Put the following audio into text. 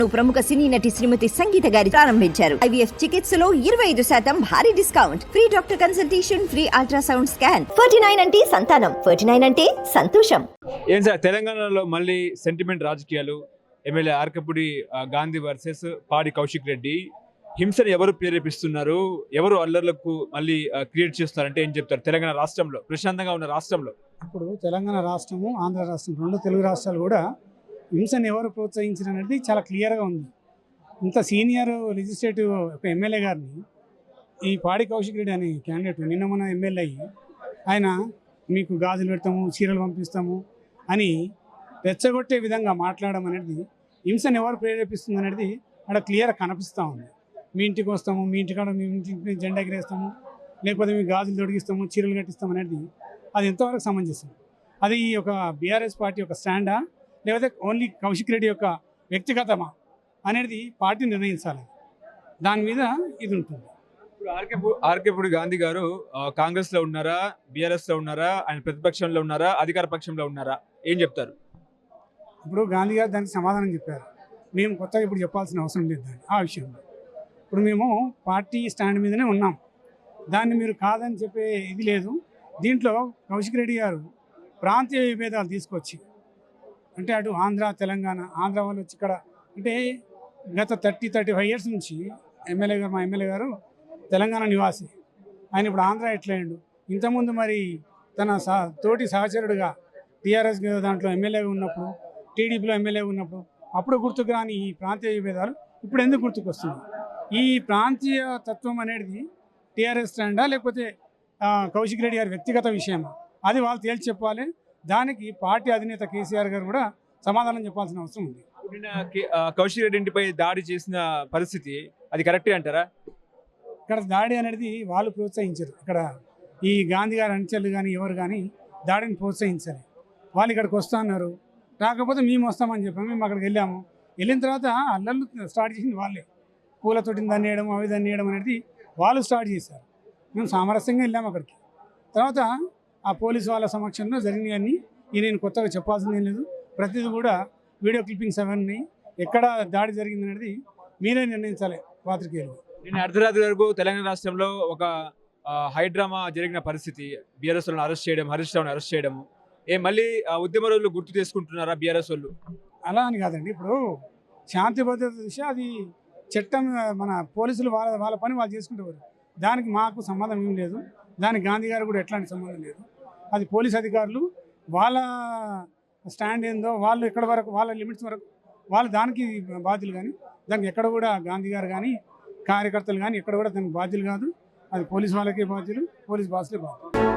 ప్రముఖ సినీ నటి శ్రీమతి సంగీత గారి ప్రారంభించారు. IVF చికిత్సలో 25% భారీ discount, free doctor consultation, free ultrasound scan. 49 అంటే సంతానం, 49 అంటే సంతోషం. ఏం సార్, తెలంగాణలో మళ్ళీ సెంటిమెంట్ రాజకీయాలు, ఎమ్మెల్యే ఆర్కపుడి గాంధీ వర్సెస్ పాడి కౌశిక్ రెడ్డి. హింసను ఎవరు ప్రేరేపిస్తున్నారు, ఎవరు అల్లర్లకు మళ్ళీ క్రియేట్ చేస్తున్నారంటే ఏం చెప్తారు? తెలంగాణ రాష్ట్రంలో, ప్రశాంతంగా ఉన్న రాష్ట్రంలో ఇప్పుడు తెలంగాణ రాష్ట్రము, ఆంధ్ర రాష్ట్రం, రెండు తెలుగు రాష్ట్రాలు కూడా హింసను ఎవరు ప్రోత్సహించారు అనేది చాలా క్లియర్గా ఉంది. ఇంత సీనియర్ లెజిస్లేటివ్ ఒక ఎమ్మెల్యే గారిని ఈ పాడి కౌశిక్ రెడ్డి అనే క్యాండిడేట్ నిన్న మన ఎమ్మెల్యే అయ్యి ఆయన మీకు గాజులు పెడతాము, చీరలు పంపిస్తాము అని రెచ్చగొట్టే విధంగా మాట్లాడడం అనేది హింసను ఎవరు ప్రేరేపిస్తుంది అనేది అక్కడ క్లియర్గా కనిపిస్తూ ఉంది. మీ ఇంటికి వస్తాము, మీ ఇంటికాడ మీ ఇంటికి జెండా ఎగిరేస్తాము, లేకపోతే మీ గాజులు తొడిగిస్తాము, చీరలు కట్టిస్తాము అనేది అది ఎంతవరకు సమంజసం? అది ఒక బీఆర్ఎస్ పార్టీ యొక్క స్టాండా, లేకపోతే ఓన్లీ కౌశిక్ రెడ్డి యొక్క వ్యక్తిగతమా అనేది పార్టీ నిర్ణయించాలి. దాని మీద ఇది ఉంటుంది. ఇప్పుడు ఆర్కేపుడి గాంధీ గారు కాంగ్రెస్లో ఉన్నారా, బీఆర్ఎస్లో ఉన్నారా, ఆయన ప్రతిపక్షంలో ఉన్నారా, అధికార పక్షంలో ఉన్నారా, ఏం చెప్తారు? ఇప్పుడు గాంధీ గారు దానికి సమాధానం చెప్పారు. మేము కొత్తగా ఇప్పుడు చెప్పాల్సిన అవసరం లేదు దాన్ని ఆ విషయంలో. ఇప్పుడు మేము పార్టీ స్టాండ్ మీదనే ఉన్నాం, దాన్ని మీరు కాదని చెప్పే ఇది లేదు. దీంట్లో కౌశిక్ రెడ్డి గారు ప్రాంతీయ విభేదాలు తీసుకొచ్చి, అంటే అటు ఆంధ్ర తెలంగాణ, ఆంధ్ర వాళ్ళు వచ్చి ఇక్కడ అంటే గత 35 ఇయర్స్ నుంచి ఎమ్మెల్యే గారు, మా ఎమ్మెల్యే గారు తెలంగాణ నివాసి, ఆయన ఇప్పుడు ఆంధ్ర ఎట్లయిండు. ఇంతకుముందు మరి తన తోటి సహచరుడుగా టీఆర్ఎస్ దాంట్లో ఎమ్మెల్యేగా ఉన్నప్పుడు, టీడీపీలో ఎమ్మెల్యేగా ఉన్నప్పుడు అప్పుడు గుర్తుకు రాని ఈ ప్రాంతీయ విభేదాలు ఇప్పుడు ఎందుకు గుర్తుకు వస్తుంది? ఈ ప్రాంతీయ తత్వం అనేది టీఆర్ఎస్ స్టాండా, లేకపోతే కౌశిక్ రెడ్డి గారి వ్యక్తిగత విషయమా? అది వాళ్ళు తేల్చి చెప్పాలి. దానికి పార్టీ అధినేత కేసీఆర్ గారు కూడా సమాధానం చెప్పాల్సిన అవసరం ఉంది. కౌశిక్ రెడ్డి ఇంటిపై దాడి చేసిన పరిస్థితి అది కరెక్టే అంటారా? ఇక్కడ దాడి అనేది వాళ్ళు ప్రోత్సహించారు. ఇక్కడ ఈ గాంధీ గారి అనుచరులు కానీ ఎవరు కానీ దాడిని ప్రోత్సహించాలి. వాళ్ళు ఇక్కడికి వస్తా అన్నారు, రాకపోతే మేము వస్తామని చెప్పాము. మేము అక్కడికి వెళ్ళాము. వెళ్ళిన తర్వాత అల్లర్లు స్టార్ట్ చేసింది వాళ్ళే. పూలతోటిని దాన్ని వేయడం, అవి దాన్ని వేయడం అనేది వాళ్ళు స్టార్ట్ చేశారు. మేము సామరస్యంగా వెళ్ళాము అక్కడికి. తర్వాత ఆ పోలీసు వాళ్ళ సమక్షంలో జరిగినవన్నీ నేను కొత్తగా చెప్పాల్సిందేం లేదు. ప్రతిదీ కూడా వీడియో క్లిప్పింగ్స్ అవన్నీ ఎక్కడ దాడి జరిగింది అనేది మీరే నిర్ణయించాలి పాత్రికేయులు. నేను అర్ధరాత్రి వరకు తెలంగాణ రాష్ట్రంలో ఒక హైడ్రామా జరిగిన పరిస్థితి, బీఆర్ఎస్ వాళ్ళని అరెస్ట్ చేయడం, హరీష్ రావుని అరెస్ట్ చేయడం, మళ్ళీ ఉద్యమ రోజులు గుర్తు చేసుకుంటున్నారా బీఆర్ఎస్ వాళ్ళు? అలా అని కాదండి. ఇప్పుడు శాంతి భద్రత దిశ అది చట్టం, మన పోలీసులు వాళ్ళ పని వాళ్ళు చేసుకుంటారు. దానికి మాకు సంబంధం ఏం లేదు. దానికి గాంధీ గారు కూడా ఎట్లాంటి సంబంధం లేదు. అది పోలీస్ అధికారులు వాళ్ళ స్టాండ్ ఏందో వాళ్ళు ఎక్కడ వరకు, వాళ్ళ లిమిట్స్ వరకు వాళ్ళు దానికి బాధ్యులు. కానీ దానికి ఎక్కడ కూడా గాంధీ గారు కానీ కార్యకర్తలు కానీ ఎక్కడ కూడా దానికి బాధ్యులు కాదు. అది పోలీస్ వాళ్ళకే బాధ్యులు, పోలీస్ బాసులే బాధ్యులు.